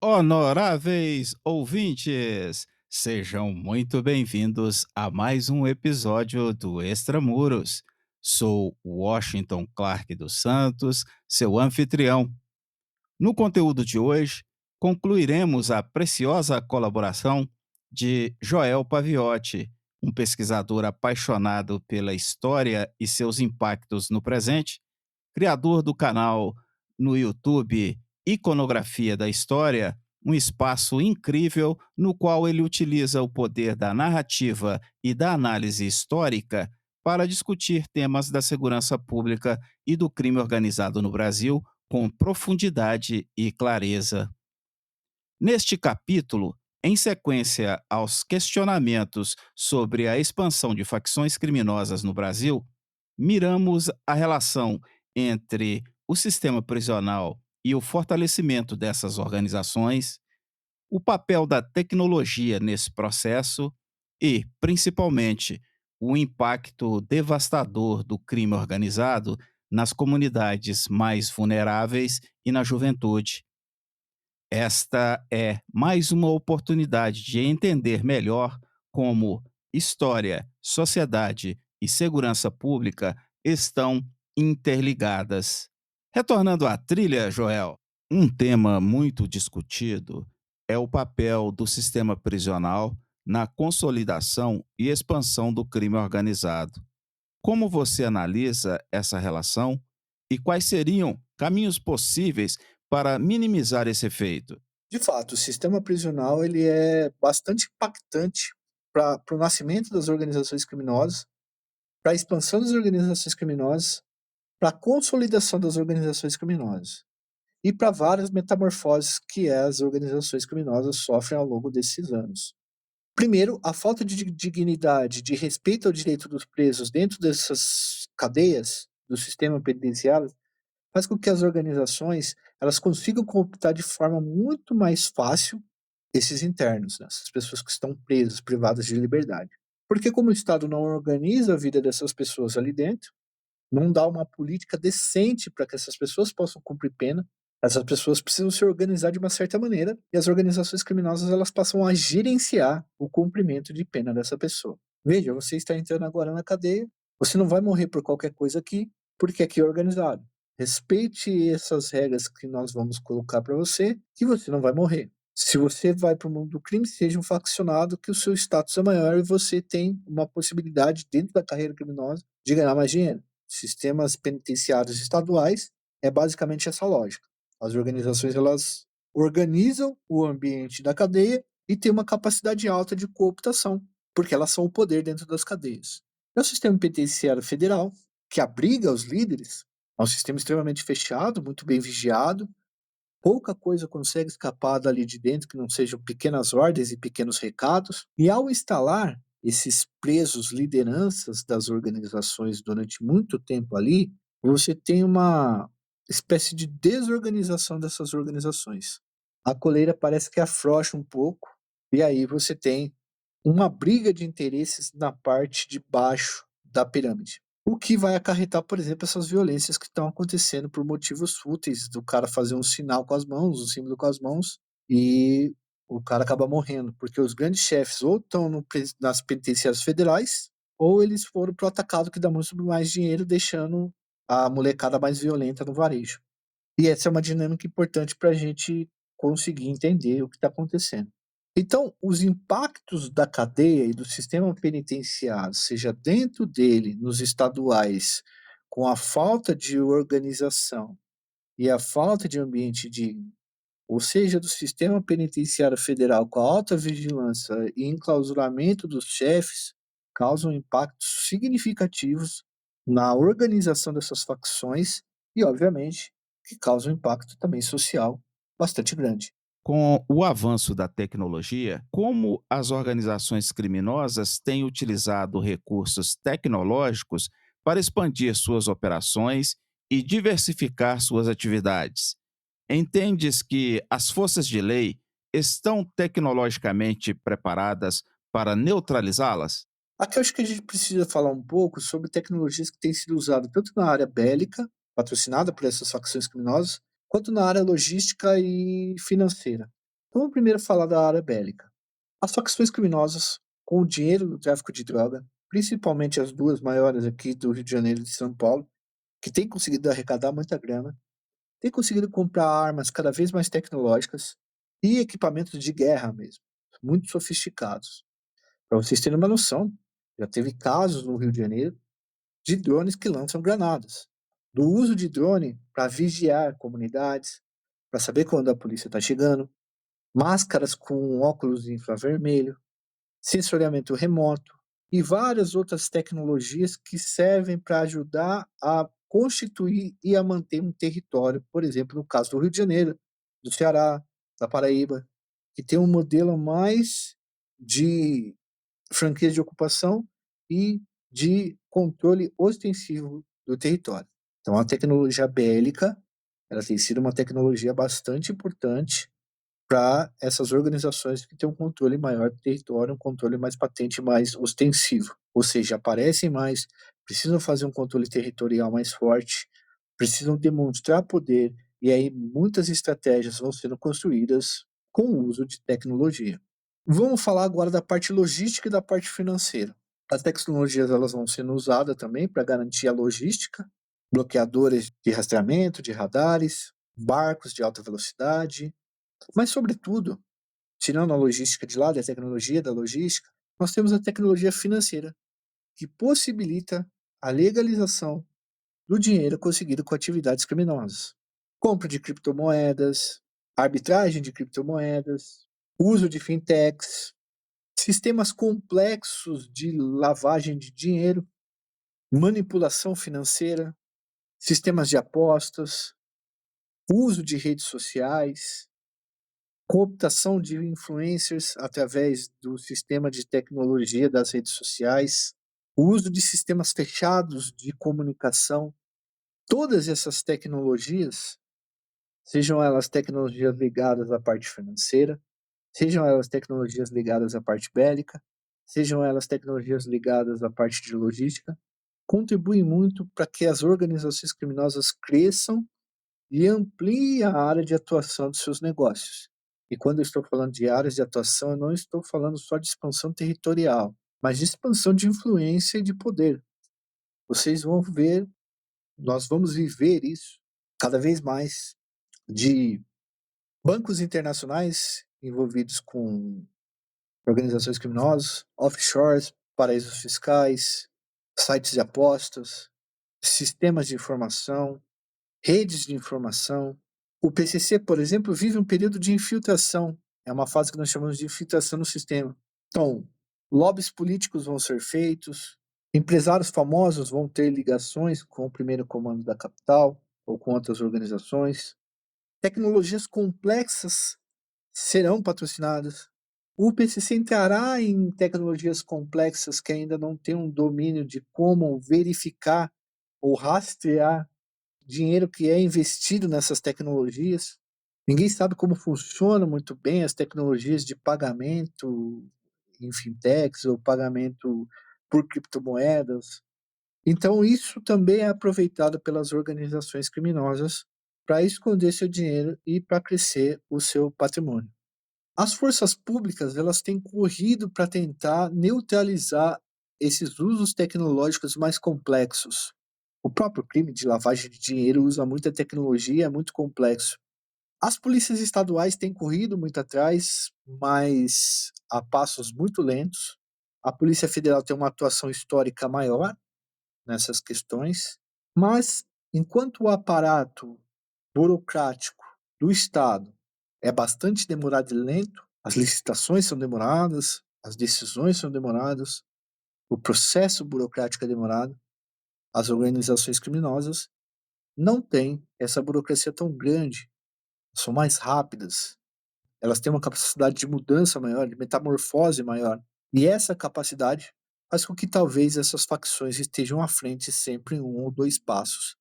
Honoráveis ouvintes, sejam muito bem-vindos a mais um episódio do Extramuros. Sou Washington Clark dos Santos, seu anfitrião. No conteúdo de hoje, concluiremos a preciosa colaboração de Joel Paviotti, um pesquisador apaixonado pela história e seus impactos no presente, criador do canal no YouTube Iconografia da História, um espaço incrível no qual ele utiliza o poder da narrativa e da análise histórica para discutir temas da segurança pública e do crime organizado no Brasil com profundidade e clareza. Neste capítulo, em sequência aos questionamentos sobre a expansão de facções criminosas no Brasil, miramos a relação entre o sistema prisional e o fortalecimento dessas organizações, o papel da tecnologia nesse processo e, principalmente, o impacto devastador do crime organizado nas comunidades mais vulneráveis e na juventude. Esta é mais uma oportunidade de entender melhor como história, sociedade e segurança pública estão interligadas. Retornando à trilha, Joel, um tema muito discutido é o papel do sistema prisional na consolidação e expansão do crime organizado. Como você analisa essa relação e quais seriam caminhos possíveis para minimizar esse efeito? De fato, o sistema prisional ele é bastante impactante para o nascimento das organizações criminosas, para a expansão das organizações criminosas, para a consolidação das organizações criminosas e para várias metamorfoses que as organizações criminosas sofrem ao longo desses anos. Primeiro, a falta de dignidade, de respeito ao direito dos presos dentro dessas cadeias do sistema penitenciário faz com que as organizações elas consigam cooptar de forma muito mais fácil esses internos, né, essas pessoas que estão presas, privadas de liberdade. Porque como o Estado não organiza a vida dessas pessoas ali dentro, não dá uma política decente para que essas pessoas possam cumprir pena, essas pessoas precisam se organizar de uma certa maneira e as organizações criminosas elas passam a gerenciar o cumprimento de pena dessa pessoa. Veja, você está entrando agora na cadeia, você não vai morrer por qualquer coisa aqui, porque aqui é organizado. Respeite essas regras que nós vamos colocar para você, que você não vai morrer. Se você vai para o mundo do crime, seja um faccionado que o seu status é maior e você tem uma possibilidade dentro da carreira criminosa de ganhar mais dinheiro. Sistemas penitenciários estaduais é basicamente essa lógica. As organizações elas organizam o ambiente da cadeia e têm uma capacidade alta de cooptação, porque elas são o poder dentro das cadeias. É o sistema penitenciário federal, que abriga os líderes, é um sistema extremamente fechado, muito bem vigiado, pouca coisa consegue escapar dali de dentro que não sejam pequenas ordens e pequenos recados. E ao instalar esses presos lideranças das organizações durante muito tempo ali, você tem uma espécie de desorganização dessas organizações. A coleira parece que afrouxa um pouco, e aí você tem uma briga de interesses na parte de baixo da pirâmide. O que vai acarretar, por exemplo, essas violências que estão acontecendo por motivos fúteis, do cara fazer um sinal com as mãos, um símbolo com as mãos, e o cara acaba morrendo, porque os grandes chefes ou estão nas penitenciárias federais, ou eles foram pro atacado que dá muito mais dinheiro, deixando a molecada mais violenta no varejo. E essa é uma dinâmica importante para a gente conseguir entender o que está acontecendo. Então, os impactos da cadeia e do sistema penitenciário, seja dentro dele, nos estaduais, com a falta de organização e a falta de ambiente digno, ou seja, do sistema penitenciário federal com a alta vigilância e enclausuramento dos chefes, causam impactos significativos na organização dessas facções e, obviamente, que causam impacto também social bastante grande. Com o avanço da tecnologia, como as organizações criminosas têm utilizado recursos tecnológicos para expandir suas operações e diversificar suas atividades? Entendes que as forças de lei estão tecnologicamente preparadas para neutralizá-las? Aqui eu acho que a gente precisa falar um pouco sobre tecnologias que têm sido usadas tanto na área bélica, patrocinada por essas facções criminosas, quanto na área logística e financeira. Então, vamos primeiro falar da área bélica. As facções criminosas, com o dinheiro do tráfico de droga, principalmente as duas maiores aqui do Rio de Janeiro e de São Paulo, que têm conseguido arrecadar muita grana, têm conseguido comprar armas cada vez mais tecnológicas e equipamentos de guerra mesmo, muito sofisticados. Para vocês terem uma noção, já teve casos no Rio de Janeiro de drones que lançam granadas, do uso de drone para vigiar comunidades, para saber quando a polícia está chegando, máscaras com óculos infravermelho, sensoriamento remoto e várias outras tecnologias que servem para ajudar a constituir e a manter um território, por exemplo, no caso do Rio de Janeiro, do Ceará, da Paraíba, que tem um modelo mais de franquias de ocupação e de controle ostensivo do território. Então, a tecnologia bélica, ela tem sido uma tecnologia bastante importante para essas organizações que têm um controle maior do território, um controle mais patente, mais ostensivo. Ou seja, aparecem mais, precisam fazer um controle territorial mais forte, precisam demonstrar poder, e aí muitas estratégias vão sendo construídas com o uso de tecnologia. Vamos falar agora da parte logística e da parte financeira. As tecnologias elas vão sendo usadas também para garantir a logística, bloqueadores de rastreamento, de radares, barcos de alta velocidade, mas sobretudo, tirando a logística de lado, a tecnologia da logística, nós temos a tecnologia financeira, que possibilita a legalização do dinheiro conseguido com atividades criminosas. Compra de criptomoedas, arbitragem de criptomoedas, uso de fintechs, sistemas complexos de lavagem de dinheiro, manipulação financeira, sistemas de apostas, uso de redes sociais, cooptação de influencers através do sistema de tecnologia das redes sociais, o uso de sistemas fechados de comunicação. Todas essas tecnologias, sejam elas tecnologias ligadas à parte financeira, sejam elas tecnologias ligadas à parte bélica, sejam elas tecnologias ligadas à parte de logística, contribuem muito para que as organizações criminosas cresçam e ampliem a área de atuação dos seus negócios. E quando eu estou falando de áreas de atuação, eu não estou falando só de expansão territorial, mas de expansão de influência e de poder. Vocês vão ver, nós vamos viver isso cada vez mais, de bancos internacionais envolvidos com organizações criminosas, offshores, paraísos fiscais, sites de apostas, sistemas de informação, redes de informação. O PCC, por exemplo, vive um período de infiltração. É uma fase que nós chamamos de infiltração no sistema. Então, lobbies políticos vão ser feitos, empresários famosos vão ter ligações com o primeiro comando da capital ou com outras organizações. Tecnologias complexas serão patrocinadas. O PCC entrará em tecnologias complexas que ainda não têm um domínio de como verificar ou rastrear dinheiro que é investido nessas tecnologias. Ninguém sabe como funciona muito bem as tecnologias de pagamento em fintechs ou pagamento por criptomoedas. Então, isso também é aproveitado pelas organizações criminosas para esconder seu dinheiro e para crescer o seu patrimônio. As forças públicas, elas têm corrido para tentar neutralizar esses usos tecnológicos mais complexos. O próprio crime de lavagem de dinheiro usa muita tecnologia, é muito complexo. As polícias estaduais têm corrido muito atrás, mas a passos muito lentos. A Polícia Federal tem uma atuação histórica maior nessas questões, mas enquanto o aparato burocrático do Estado é bastante demorado e lento, as licitações são demoradas, as decisões são demoradas, o processo burocrático é demorado, as organizações criminosas não têm essa burocracia tão grande, são mais rápidas, elas têm uma capacidade de mudança maior, de metamorfose maior, e essa capacidade faz com que talvez essas facções estejam à frente sempre em um ou dois passos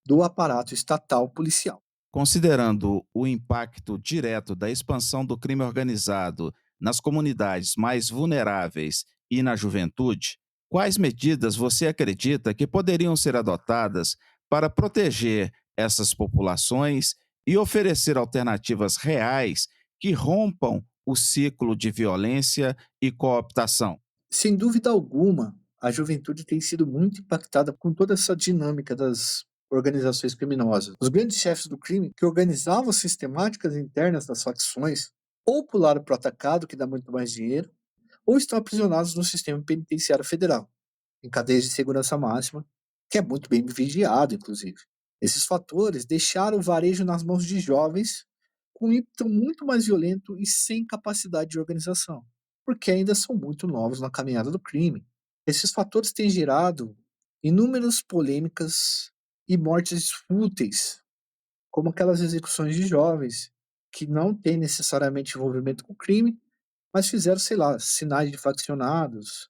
do aparato estatal policial. Considerando o impacto direto da expansão do crime organizado nas comunidades mais vulneráveis e na juventude, quais medidas você acredita que poderiam ser adotadas para proteger essas populações e oferecer alternativas reais que rompam o ciclo de violência e cooptação? Sem dúvida alguma, a juventude tem sido muito impactada com toda essa dinâmica das organizações criminosas. Os grandes chefes do crime, que organizavam as sistemáticas internas das facções, ou pularam para o atacado, que dá muito mais dinheiro, ou estão aprisionados no sistema penitenciário federal, em cadeias de segurança máxima, que é muito bem vigiado, inclusive. Esses fatores deixaram o varejo nas mãos de jovens com um ímpeto muito mais violento e sem capacidade de organização, porque ainda são muito novos na caminhada do crime. Esses fatores têm gerado inúmeras polêmicas e mortes fúteis, como aquelas execuções de jovens que não têm necessariamente envolvimento com o crime, mas fizeram, sei lá, sinais de faccionados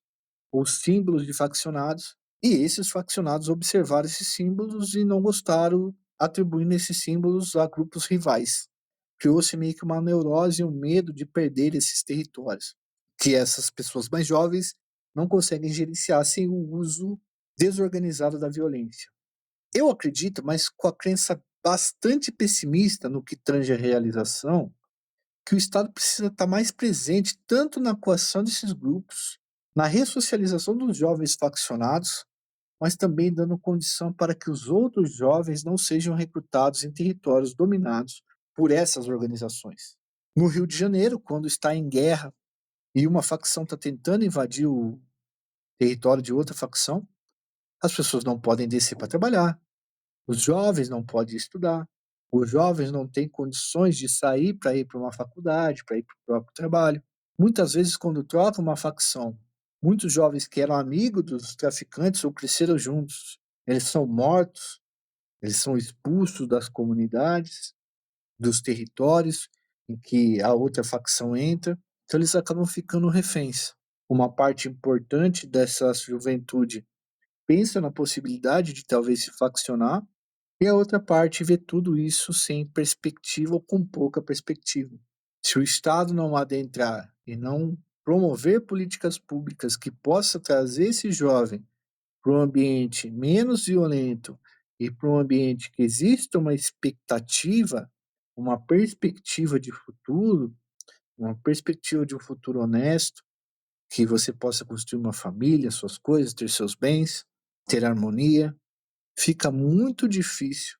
ou símbolos de faccionados, e esses faccionados observaram esses símbolos e não gostaram, atribuindo esses símbolos a grupos rivais. Criou-se meio que uma neurose e um medo de perder esses territórios, que essas pessoas mais jovens não conseguem gerenciar sem o uso desorganizado da violência. Eu acredito, mas com a crença bastante pessimista no que tange a realização, que o Estado precisa estar mais presente tanto na coação desses grupos, na ressocialização dos jovens faccionados, mas também dando condição para que os outros jovens não sejam recrutados em territórios dominados por essas organizações. No Rio de Janeiro, quando está em guerra e uma facção está tentando invadir o território de outra facção, as pessoas não podem descer para trabalhar, os jovens não podem estudar, os jovens não têm condições de sair para ir para uma faculdade, para ir para o próprio trabalho. Muitas vezes, quando trocam uma facção, muitos jovens que eram amigos dos traficantes ou cresceram juntos, eles são mortos, eles são expulsos das comunidades, dos territórios em que a outra facção entra, então eles acabam ficando reféns. Uma parte importante dessa juventude pensa na possibilidade de talvez se faccionar, e a outra parte vê tudo isso sem perspectiva ou com pouca perspectiva. Se o Estado não adentrar e não promover políticas públicas que possa trazer esse jovem para um ambiente menos violento e para um ambiente que exista uma expectativa, uma perspectiva de futuro, uma perspectiva de um futuro honesto, que você possa construir uma família, suas coisas, ter seus bens, ter harmonia, fica muito difícil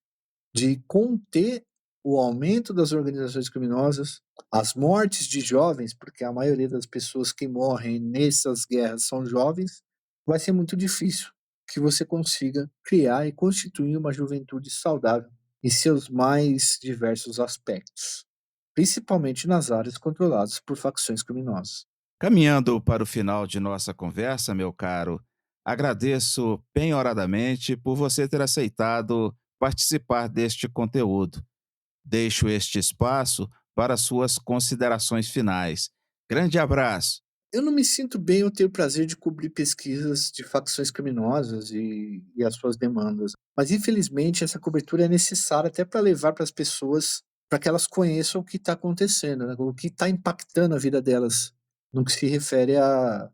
de conter o aumento das organizações criminosas, as mortes de jovens, porque a maioria das pessoas que morrem nessas guerras são jovens, vai ser muito difícil que você consiga criar e constituir uma juventude saudável em seus mais diversos aspectos, principalmente nas áreas controladas por facções criminosas. Caminhando para o final de nossa conversa, meu caro, agradeço penhoradamente por você ter aceitado participar deste conteúdo. Deixo este espaço para suas considerações finais. Grande abraço. Eu não me sinto bem eu ter o prazer de cobrir pesquisas de facções criminosas e as suas demandas. Mas, infelizmente, essa cobertura é necessária até para levar para as pessoas, para que elas conheçam o que está acontecendo, né? O que está impactando a vida delas, no que se refere a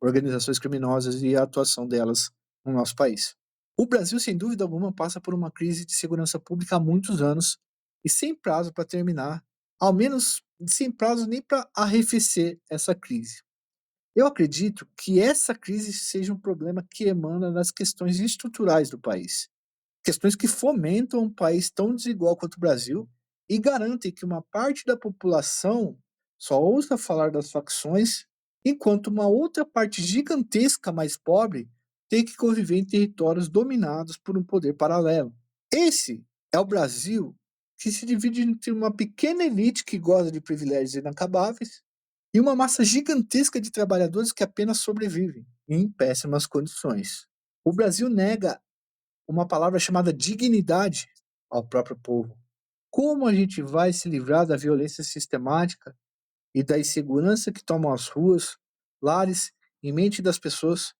organizações criminosas e a atuação delas no nosso país. O Brasil, sem dúvida alguma, passa por uma crise de segurança pública há muitos anos e sem prazo para terminar, ao menos sem prazo nem para arrefecer essa crise. Eu acredito que essa crise seja um problema que emana das questões estruturais do país, questões que fomentam um país tão desigual quanto o Brasil e garantem que uma parte da população só ouça falar das facções, enquanto uma outra parte gigantesca mais pobre tem que conviver em territórios dominados por um poder paralelo. Esse é o Brasil que se divide entre uma pequena elite que goza de privilégios inacabáveis e uma massa gigantesca de trabalhadores que apenas sobrevivem em péssimas condições. O Brasil nega uma palavra chamada dignidade ao próprio povo. Como a gente vai se livrar da violência sistemática e da insegurança que tomam as ruas, lares e mente das pessoas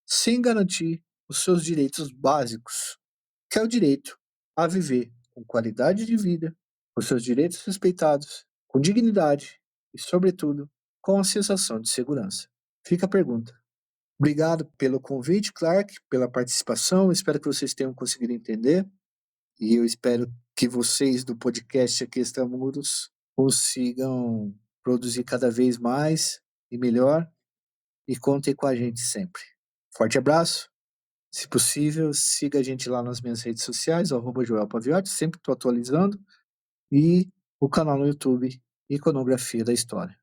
sem garantir os seus direitos básicos, que é o direito a viver com qualidade de vida, com seus direitos respeitados, com dignidade e, sobretudo, com a sensação de segurança. Fica a pergunta. Obrigado pelo convite, Clark, pela participação. Espero que vocês tenham conseguido entender. E eu espero que vocês do podcast Aqui Extramuros consigam produzir cada vez mais e melhor. E contem com a gente sempre. Forte abraço. Se possível, siga a gente lá nas minhas redes sociais, @Joel Paviotti, sempre estou atualizando. E o canal no YouTube, Iconografia da História.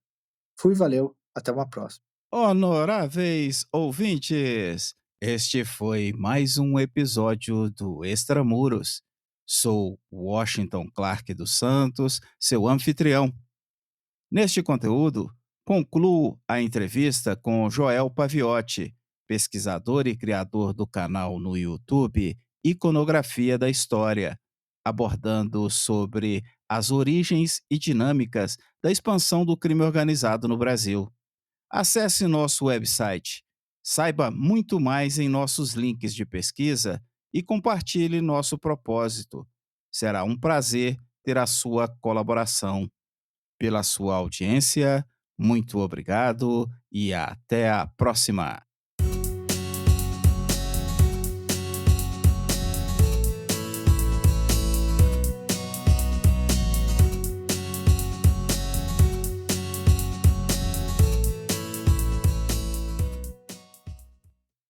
Fui, valeu, até uma próxima. Honoráveis ouvintes, este foi mais um episódio do Extramuros. Sou Washington Clark dos Santos, seu anfitrião. Neste conteúdo, concluo a entrevista com Joel Paviotti, pesquisador e criador do canal no YouTube Iconografia da História, abordando sobre as origens e dinâmicas da expansão do crime organizado no Brasil. Acesse nosso website, saiba muito mais em nossos links de pesquisa e compartilhe nosso propósito. Será um prazer ter a sua colaboração. Pela sua audiência, muito obrigado e até a próxima.